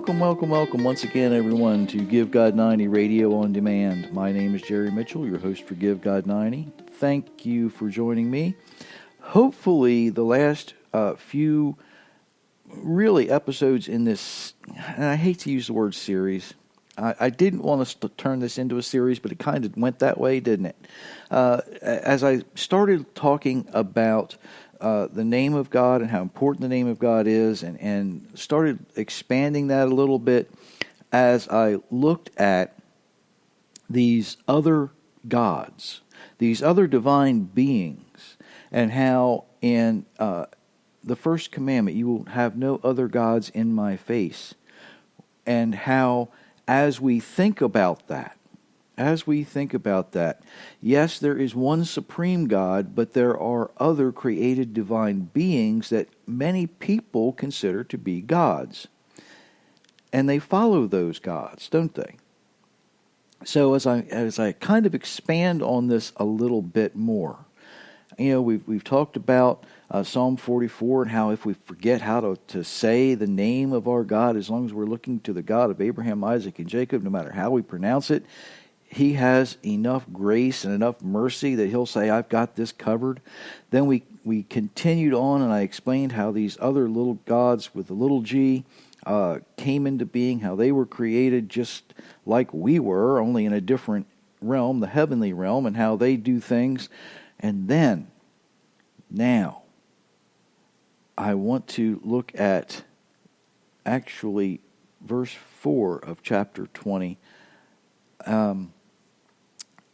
Welcome once again, everyone, to Give God 90 Radio on Demand. My name is Jerry Mitchell, your host for Give God 90. Thank you for joining me. Hopefully, the last few really episodes in this, and I hate to use the word series. I didn't want us to turn this into a series, but it kind of went that way, didn't it? As I started talking about the name of God and how important the name of God is, and started expanding that a little bit as I looked at these other gods, these other divine beings, and how in the first commandment, you will have no other gods in my face, and how as we think about that, yes, there is one supreme God, but there are other created divine beings that many people consider to be gods. And they follow those gods, don't they? So as I kind of expand on this a little bit more, we've talked about Psalm 44 and how if we forget how to say the name of our God, as long as we're looking to the God of Abraham, Isaac, and Jacob, no matter how we pronounce it, He has enough grace and enough mercy that He'll say, I've got this covered. Then we continued on, and I explained how these other little gods with a little g came into being, how they were created just like we were, only in a different realm, the heavenly realm, and how they do things. And then, now, I want to look at actually verse 4 of chapter 20,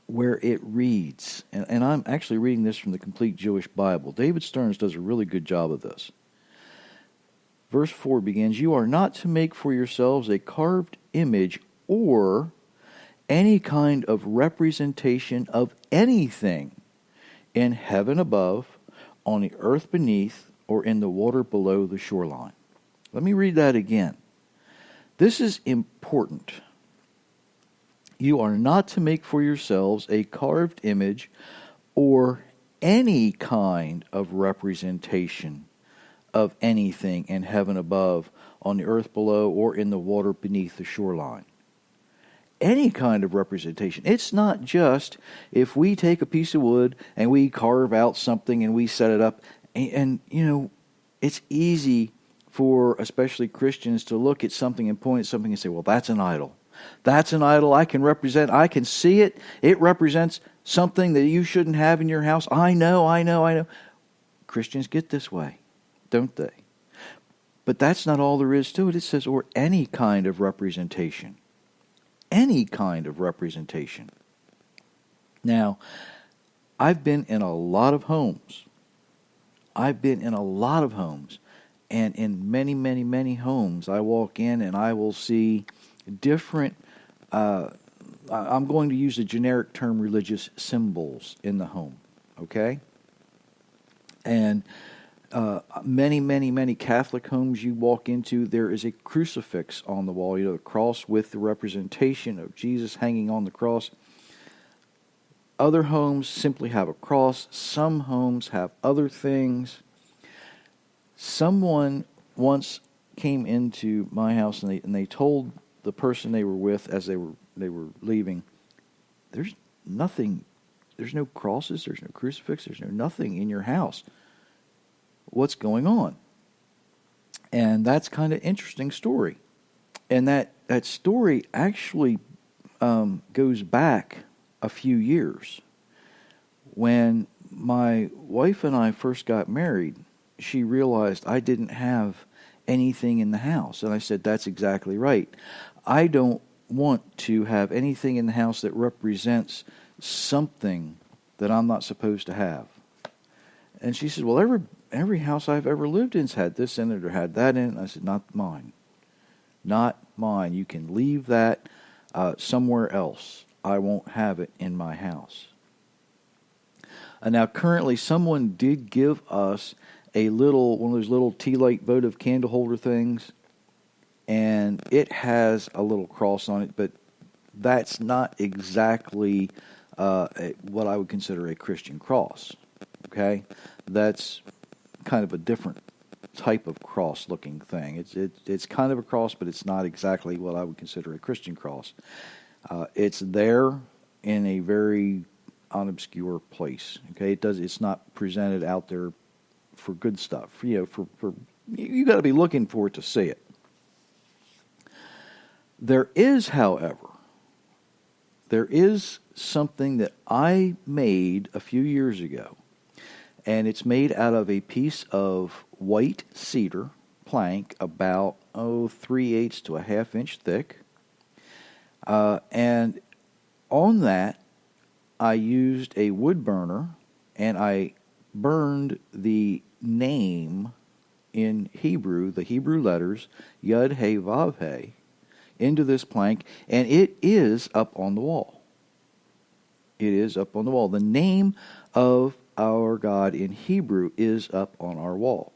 where it reads, and I'm actually reading this from the Complete Jewish Bible. David Stearns does a really good job of this. Verse 4 begins, "You are not to make for yourselves a carved image or any kind of representation of anything in heaven above, on the earth beneath, or in the water below the shoreline." Let me read that again. This is important. You are not to make for yourselves a carved image or any kind of representation of anything in heaven above, on the earth below, or in the water beneath the shoreline. Any kind of representation. It's not just if we take a piece of wood and we carve out something and we set it up. And it's easy for especially Christians to look at something and point at something and say, well, that's an idol. That's an idol I can see it. It represents something that you shouldn't have in your house. I know. Christians get this way, don't they? But that's not all there is to it. It says, or any kind of representation. Any kind of representation. Now, I've been in a lot of homes. And in many, many, many homes, I walk in and I will see different, I'm going to use the generic term religious symbols in the home, okay? And many, many, many Catholic homes you walk into, there is a crucifix on the wall, a cross with the representation of Jesus hanging on the cross. Other homes simply have a cross. Some homes have other things. Someone once came into my house and they told the person they were with as they were leaving, there's nothing, there's no crosses, there's no crucifix, there's no nothing in your house. What's going on? And that's kind of interesting story. And that story actually goes back a few years. When my wife and I first got married, she realized I didn't have anything in the house. And I said, that's exactly right. I don't want to have anything in the house that represents something that I'm not supposed to have. And she said, well, every house I've ever lived in's had this in it or had that in it. And I said, not mine. Not mine. You can leave that somewhere else. I won't have it in my house. And now currently someone did give us one of those little tea light votive candle holder things, and it has a little cross on it, but that's not exactly what I would consider a Christian cross. Okay? That's kind of a different type of cross-looking thing. It's kind of a cross, but it's not exactly what I would consider a Christian cross. It's there in a very unobscure place. Okay, it's not presented out there for good stuff. You got to be looking for it to see it. There is, however, something that I made a few years ago, and it's made out of a piece of white cedar plank about 3/8 to a 1/2 inch thick, and on that I used a wood burner and I burned the name in Hebrew, the Hebrew letters Yud He Vav He, into this plank, and it is up on the wall. It is up on the wall. The name of our God in Hebrew is up on our wall.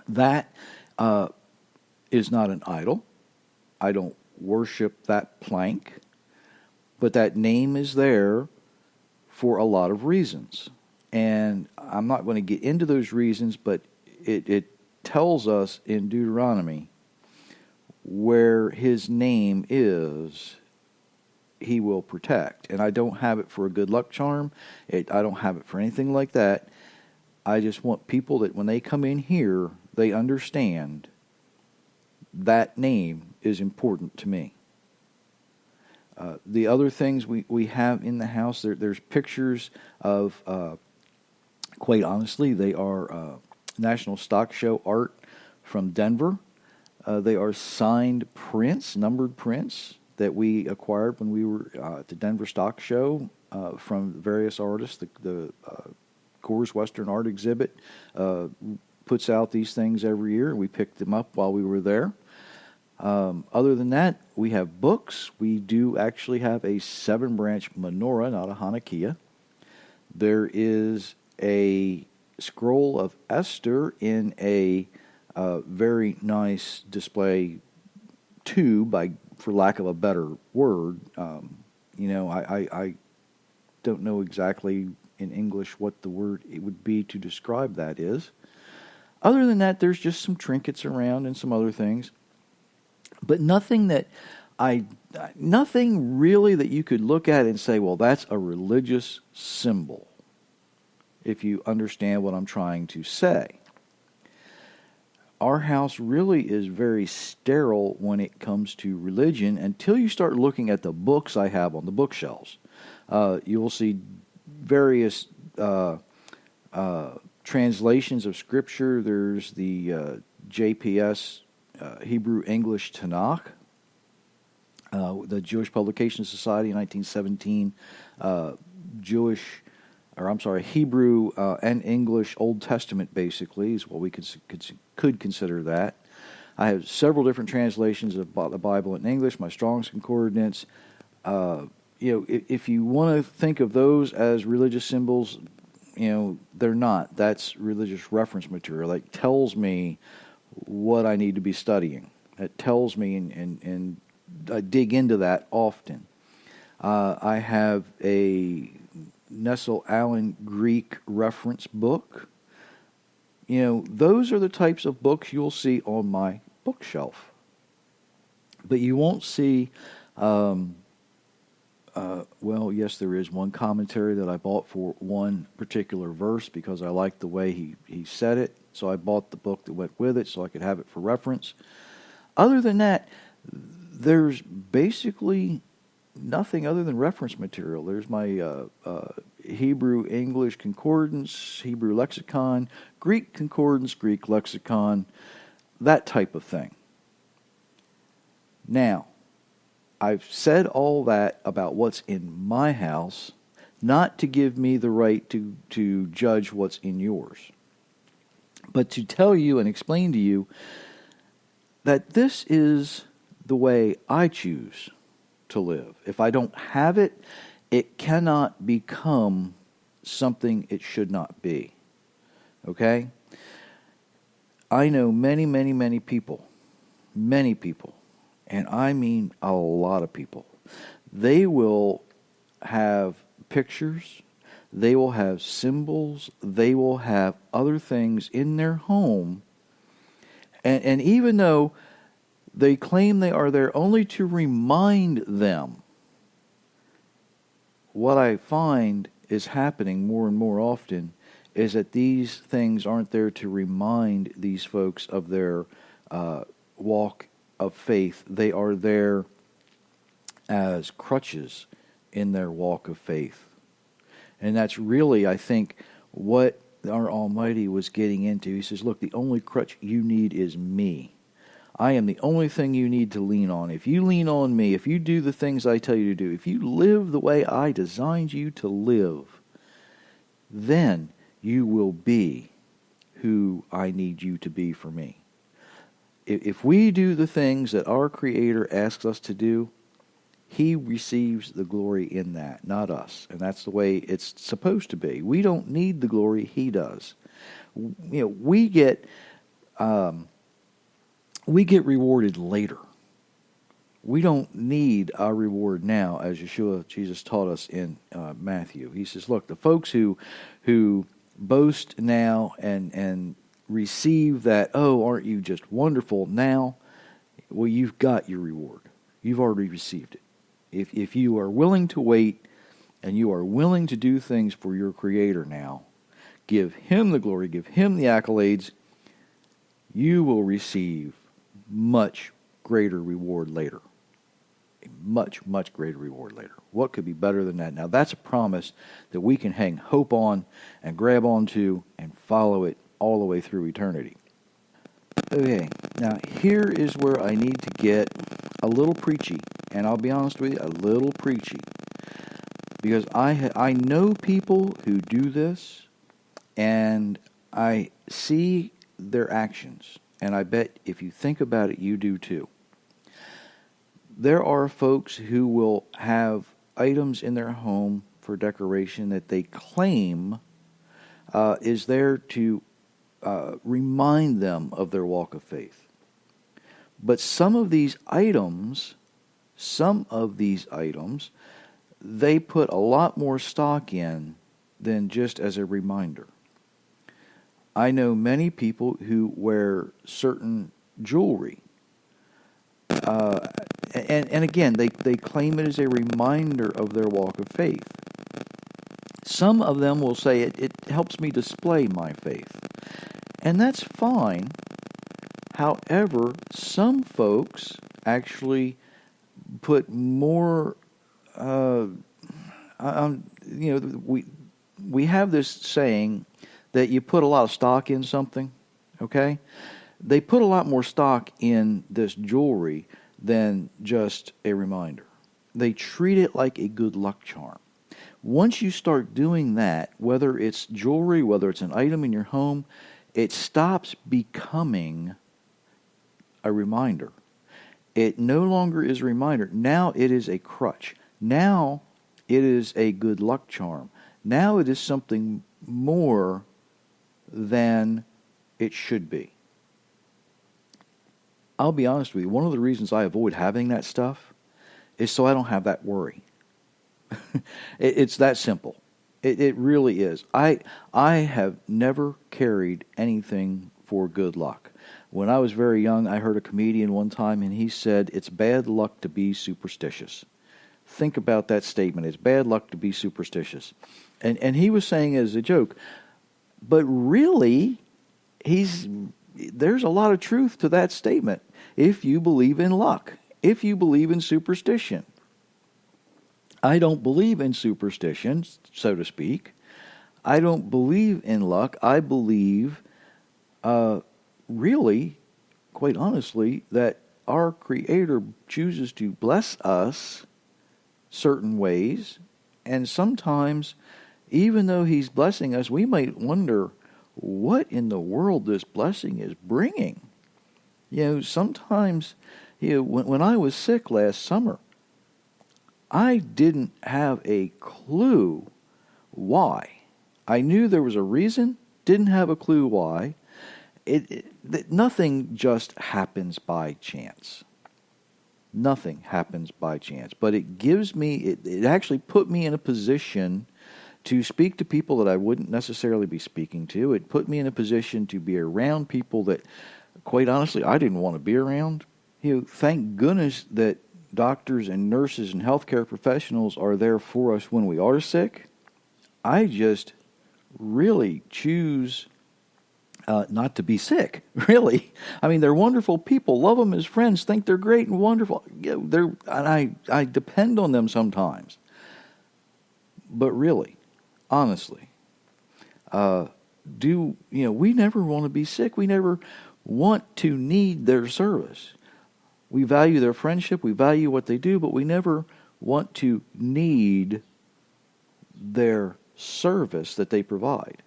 That is not an idol. I don't worship that plank, but that name is there for a lot of reasons. And I'm not going to get into those reasons, but it tells us in Deuteronomy where his name is, he will protect. And I don't have it for a good luck charm. I don't have it for anything like that. I just want people that when they come in here, they understand that name is important to me. The other things we have in the house, there's pictures of, quite honestly, they are National Stock Show art from Denver. They are signed prints, numbered prints, that we acquired when we were at the Denver Stock Show from various artists. The Coors Western Art Exhibit puts out these things every year, and we picked them up while we were there. Other than that, we have books. We do actually have a 7-branch menorah, not a Hanukkah. There is a scroll of Esther in a very nice display tube, for lack of a better word. I don't know exactly in English what the word it would be to describe that is. Other than that, there's just some trinkets around and some other things. But nothing really that you could look at and say, well, that's a religious symbol, if you understand what I'm trying to say. Our house really is very sterile when it comes to religion until you start looking at the books I have on the bookshelves. You will see various translations of Scripture. There's the JPS Hebrew English Tanakh, the Jewish Publication Society in 1917, Hebrew and English Old Testament, basically, is what we could consider that. I have several different translations of the Bible in English, my Strong's Concordance. If you want to think of those as religious symbols, they're not. That's religious reference material. That tells me what I need to be studying. It tells me, and I dig into that often. I have a Nestle Allen Greek reference book. Those are the types of books you'll see on my bookshelf. But you won't see, yes, there is one commentary that I bought for one particular verse because I liked the way he said it. So I bought the book that went with it so I could have it for reference. Other than that, there's basically nothing other than reference material. There's my Hebrew English Concordance, Hebrew Lexicon, Greek Concordance, Greek Lexicon, that type of thing. Now, I've said all that about what's in my house, not to give me the right to judge what's in yours, but to tell you and explain to you that this is the way I choose to live. If I don't have it, it cannot become something it should not be. Okay? I know many, many, many people, and I mean a lot of people. They will have pictures, they will have symbols, they will have other things in their home And even though they claim they are there only to remind them, what I find is happening more and more often is that these things aren't there to remind these folks of their walk of faith. They are there as crutches in their walk of faith. And that's really, I think, what our Almighty was getting into. He says, look, the only crutch you need is me. I am the only thing you need to lean on. If you lean on me, if you do the things I tell you to do, if you live the way I designed you to live, then you will be who I need you to be for me. If we do the things that our Creator asks us to do, He receives the glory in that, not us. And that's the way it's supposed to be. We don't need the glory, He does. We get rewarded later. We don't need our reward now, as Jesus taught us in Matthew. He says, look, the folks who boast now and receive that, oh, aren't you just wonderful now? Well, you've got your reward. You've already received it. If you are willing to wait and you are willing to do things for your Creator now, give Him the glory, give Him the accolades, you will receive much greater reward later. A much, much greater reward later. What could be better than that? Now, that's a promise that we can hang hope on and grab onto and follow it all the way through eternity. Okay, now here is where I need to get a little preachy, and I'll be honest with you, a little preachy, because I know people who do this, and I see their actions, and I bet if you think about it, you do too. There are folks who will have items in their home for decoration that they claim is there to remind them of their walk of faith. But some of these items, they put a lot more stock in than just as a reminder. I know many people who wear certain jewelry. And again, they claim it as a reminder of their walk of faith. Some of them will say it helps me display my faith. And that's fine. However, some folks actually put more, we have this saying that you put a lot of stock in something, okay? They put a lot more stock in this jewelry than just a reminder. They treat it like a good luck charm. Once you start doing that, whether it's jewelry, whether it's an item in your home, it stops becoming a reminder. It no longer is a reminder. Now it is a crutch. Now it is a good luck charm. Now it is something more than it should be. I'll be honest with you, one of the reasons I avoid having that stuff is so I don't have that worry. It's that simple. It really is. I have never carried anything for good luck. When I was very young, I heard a comedian one time, and he said, it's bad luck to be superstitious. Think about that statement. It's bad luck to be superstitious. And he was saying as a joke, but really, there's a lot of truth to that statement if you believe in luck, if you believe in superstition. I don't believe in superstition, so to speak. I don't believe in luck. I believe, really, quite honestly, that our Creator chooses to bless us certain ways, and sometimes, even though He's blessing us, we might wonder what in the world this blessing is bringing. Sometimes, when I was sick last summer, I didn't have a clue why. I knew there was a reason, didn't have a clue why. Nothing just happens by chance. Nothing happens by chance. But it gives me, it actually put me in a position to speak to people that I wouldn't necessarily be speaking to. It put me in a position to be around people that quite honestly, I didn't want to be around. Thank goodness that doctors and nurses and healthcare professionals are there for us when we are sick. I just really choose not to be sick, really. I mean, they're wonderful people. Love them as friends. Think they're great and wonderful. I depend on them sometimes. But really, honestly, we never want to be sick. We never want to need their service. We value their friendship. We value what they do, but we never want to need their service that they provide.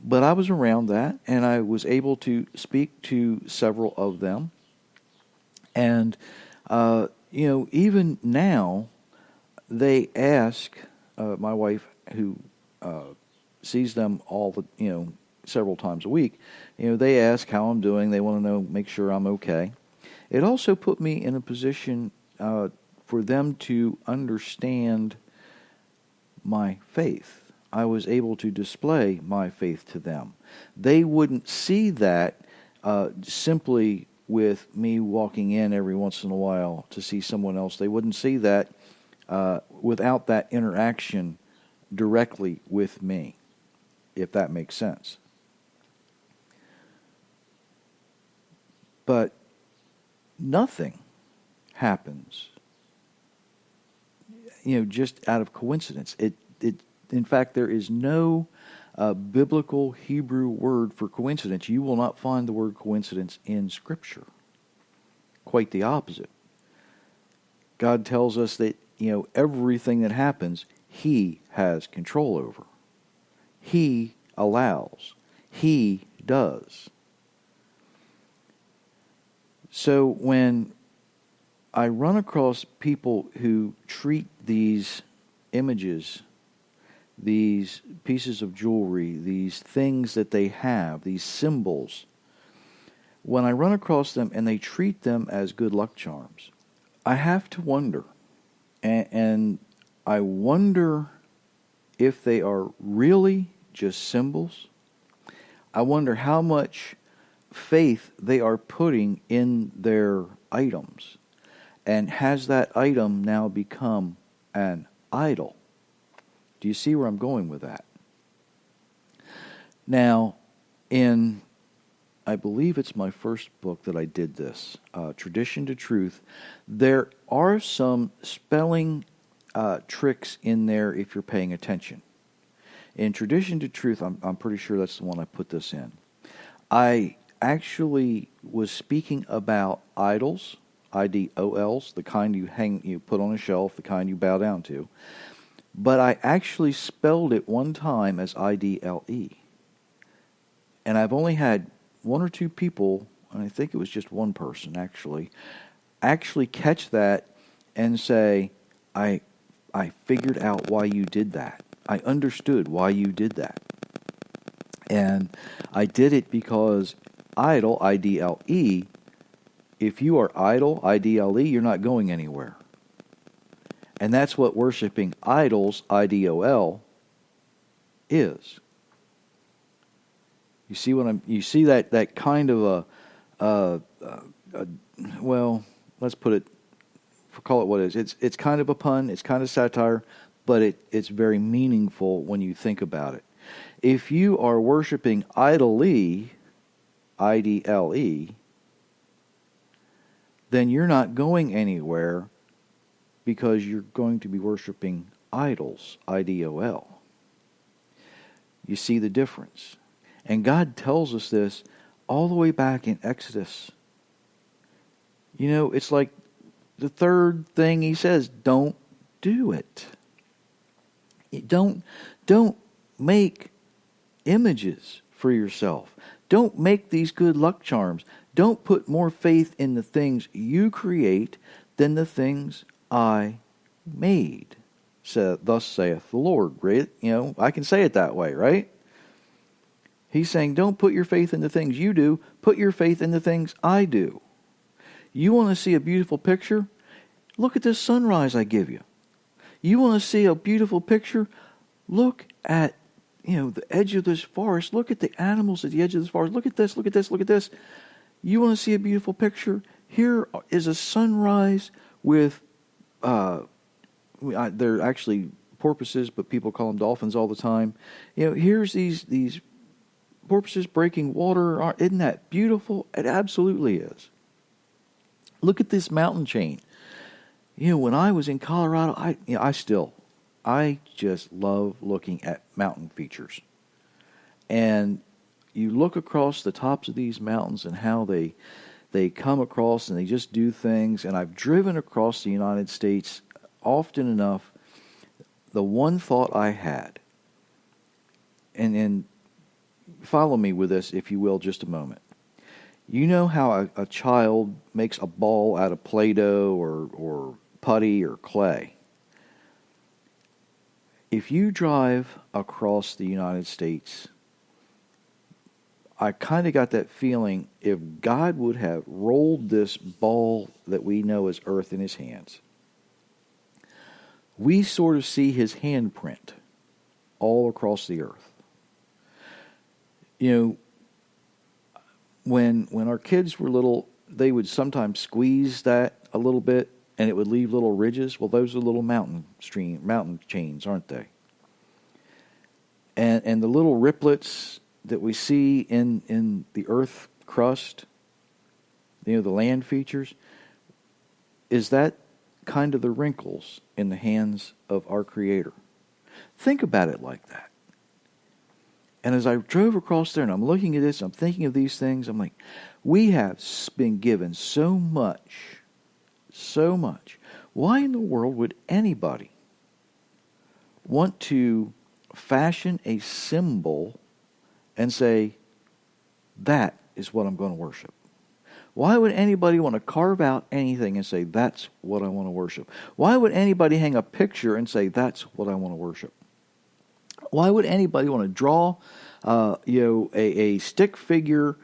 But I was around that, and I was able to speak to several of them. And, even now, they ask, my wife, who sees them several times a week, they ask how I'm doing. They want to know, make sure I'm okay. It also put me in a position for them to understand my faith. I was able to display my faith to them. They wouldn't see that simply with me walking in every once in a while to see someone else. They wouldn't see that without that interaction directly with me, if that makes sense. But nothing happens, just out of coincidence. In fact, there is no biblical Hebrew word for coincidence. You will not find the word coincidence in Scripture. Quite the opposite. God tells us that, everything that happens, He has control over. He allows. He does. So when I run across people who treat these images, these pieces of jewelry, these things that they have, these symbols, when I run across them and they treat them as good luck charms, I have to wonder, and I wonder if they are really just symbols. I wonder how much faith they are putting in their items, and has that item now become an idol? Do you see where I'm going with that? Now, I believe it's my first book that I did this, Tradition to Truth, there are some spelling tricks in there if you're paying attention. In Tradition to Truth, I'm pretty sure that's the one I put this in. I actually was speaking about idols, IDOLs, the kind you put on a shelf, the kind you bow down to. But I actually spelled it one time as IDLE. And I've only had one or two people, and I think it was just one person actually catch that and say, I figured out why you did that. I understood why you did that. And I did it because idol, IDLE, if you are idol, IDLE, you're not going anywhere. And that's what worshiping idols, IDOL, is. You see you see that kind of well, let's call it what it is. It's kind of a pun, it's kind of satire, but it's very meaningful when you think about it. If you are worshiping idly, IDLE, then you're not going anywhere, because you're going to be worshiping idols, IDOL. You see the difference. And God tells us this all the way back in Exodus. It's like the third thing He says, don't do it. Don't make images for yourself. Don't make these good luck charms. Don't put more faith in the things you create than the things I made. So, thus saith the Lord. Right? I can say it that way, right? He's saying, don't put your faith in the things you do. Put your faith in the things I do. You want to see a beautiful picture? Look at this sunrise I give you. You want to see a beautiful picture? Look at the edge of this forest. Look at the animals at the edge of this forest. Look at this, look at this, look at this. You want to see a beautiful picture? Here is a sunrise with, they're actually porpoises, but people call them dolphins all the time. Here's these porpoises breaking water. Isn't that beautiful? It absolutely is. Look at this mountain chain. When I was in Colorado, I just love looking at mountain features. And you look across the tops of these mountains and how they come across and they just do things. And I've driven across the United States often enough. The one thought I had, and follow me with this, if you will, just a moment. You know how a child makes a ball out of Play-Doh or putty or clay? If you drive across the United States, I kind of got that feeling if God would have rolled this ball that we know as earth in his hands, we sort of see his handprint all across the earth. When our kids were little, they would sometimes squeeze that a little bit and it would leave little ridges. Well, those are little mountain chains, aren't they? And the little riplets that we see in the earth crust, the land features, is that kind of the wrinkles in the hands of our Creator. Think about it like that. And as I drove across there and I'm looking at this, I'm thinking of these things, I'm like, we have been given so much. Why in the world would anybody want to fashion a symbol and say, that is what I'm going to worship? Why would anybody want to carve out anything and say, that's what I want to worship? Why would anybody hang a picture and say, that's what I want to worship? Why would anybody want to draw a stick figure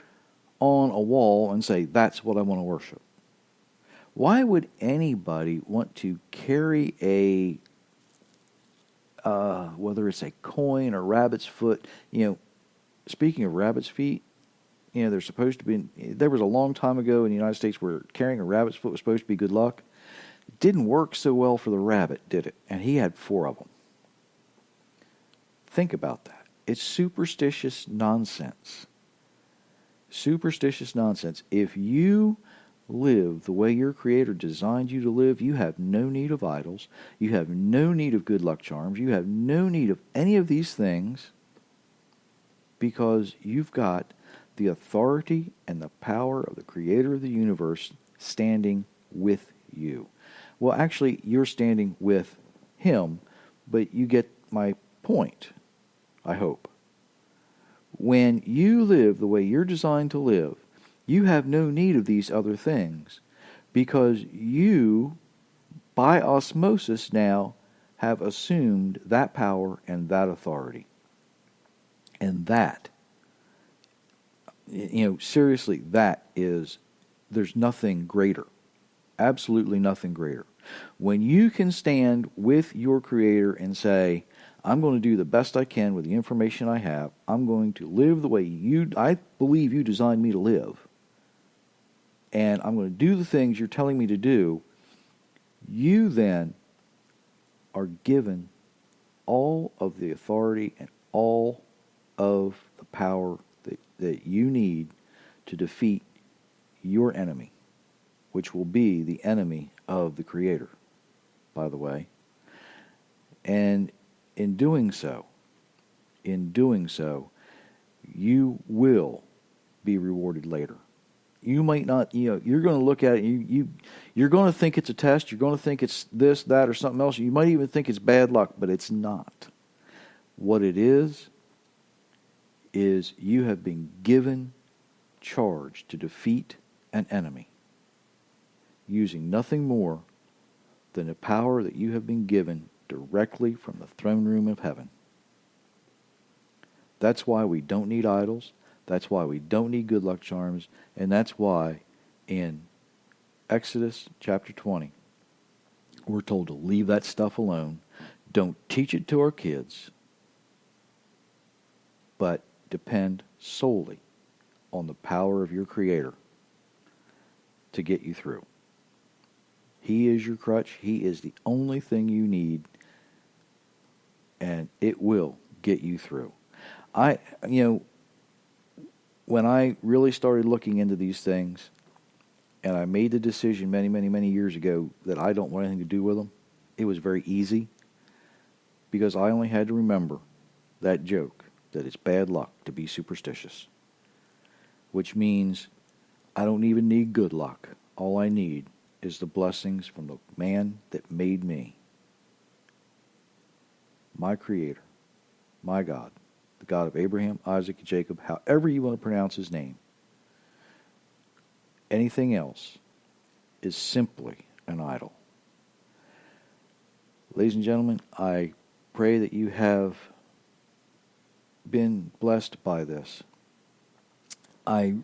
on a wall and say, that's what I want to worship? Why would anybody want to carry whether it's a coin or rabbit's foot? Speaking of rabbit's feet, they're supposed to be, there was a long time ago in the United States where carrying a rabbit's foot was supposed to be good luck. It didn't work so well for the rabbit, did it? And he had 4 of them. Think about that. It's superstitious nonsense. Superstitious nonsense. If you live the way your Creator designed you to live, you have no need of idols. You have no need of good luck charms. You have no need of any of these things because you've got the authority and the power of the Creator of the universe standing with you. Well, actually, you're standing with Him, but you get my point, I hope. When you live the way you're designed to live, you have no need of these other things because you, by osmosis now, have assumed that power and that authority. And that, seriously, there's nothing greater. Absolutely nothing greater. When you can stand with your Creator and say, I'm going to do the best I can with the information I have. I'm going to live the way I believe you designed me to live. And I'm going to do the things you're telling me to do. You then are given all of the authority and all of the power that you need to defeat your enemy, which will be the enemy of the Creator, by the way. And in doing so, you will be rewarded later. You might not, you're going to look at it, you're going to think it's a test, you're going to think it's this, that, or something else. You might even think it's bad luck, but it's not. What it is you have been given charge to defeat an enemy using nothing more than the power that you have been given directly from the throne room of heaven. That's why we don't need idols. That's why we don't need good luck charms. And that's why in Exodus chapter 20, we're told to leave that stuff alone. Don't teach it to our kids. but depend solely on the power of your Creator to get you through. He is your crutch. He is the only thing you need, and it will get you through. When I really started looking into these things, and I made the decision many, many, many years ago that I don't want anything to do with them, it was very easy, because I only had to remember that joke that it's bad luck to be superstitious, which means I don't even need good luck. All I need is the blessings from the man that made me, my Creator, my God, the God of Abraham, Isaac, and Jacob, however you want to pronounce his name. Anything else is simply an idol. Ladies and gentlemen, I pray that you have been blessed by this. I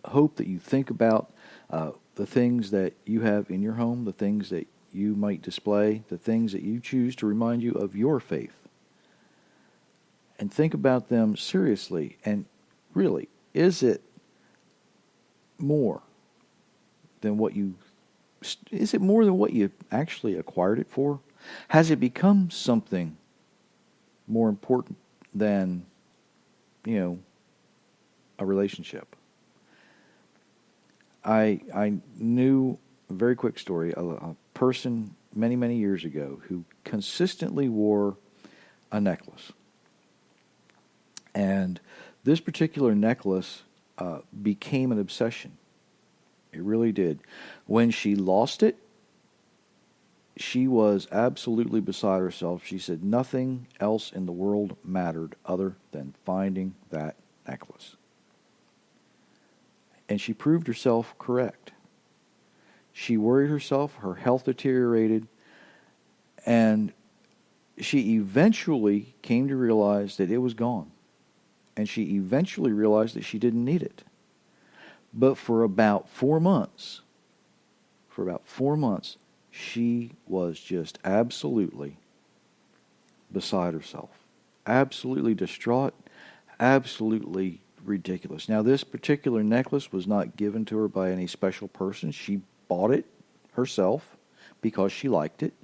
hope that you think about the things that you have in your home, the things that you might display, the things that you choose to remind you of your faith. And think about them seriously. And really, is it more than what you actually acquired it for? Has it become something more important than, a relationship? I knew a very quick story, a person many, many years ago who consistently wore a necklace. And this particular necklace became an obsession. It really did. When she lost it, she was absolutely beside herself. She said nothing else in the world mattered other than finding that necklace. And she proved herself correct. She worried herself, her health deteriorated, and she eventually came to realize that it was gone. And she eventually realized that she didn't need it. But for about 4 months, she was just absolutely beside herself. Absolutely distraught. Absolutely ridiculous. Now, this particular necklace was not given to her by any special person. She bought it herself because she liked it.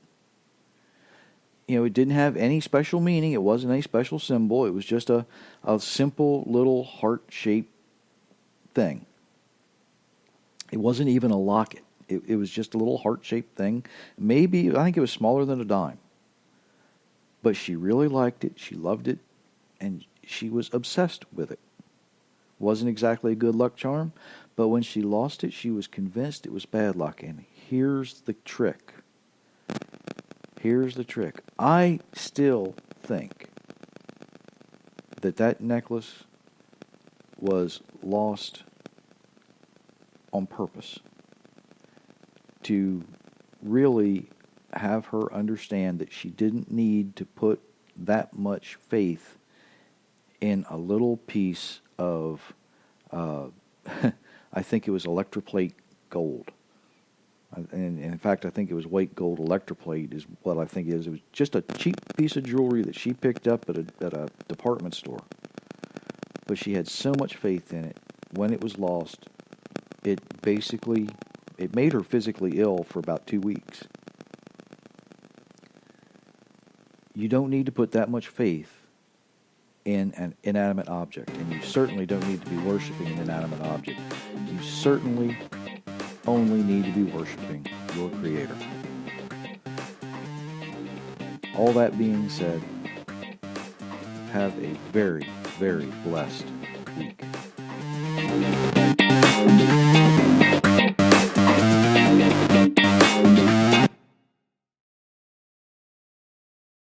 It didn't have any special meaning. It wasn't any special symbol. It was just a simple little heart-shaped thing. It wasn't even a locket. It was just a little heart-shaped thing. Maybe, I think it was smaller than a dime. But she really liked it. She loved it. And she was obsessed with it. Wasn't exactly a good luck charm. But when she lost it, she was convinced it was bad luck. And here's the trick. Here's the trick. I still think that necklace was lost on purpose to really have her understand that she didn't need to put that much faith in a little piece of, I think it was electroplate gold. And in fact, I think it was white gold electroplate is what I think it is. It was just a cheap piece of jewelry that she picked up at a department store. But she had so much faith in it. When it was lost, it made her physically ill for about 2 weeks. You don't need to put that much faith in an inanimate object. And you certainly don't need to be worshiping an inanimate object. You certainly only need to be worshiping your Creator. All that being said, have a very, very blessed week.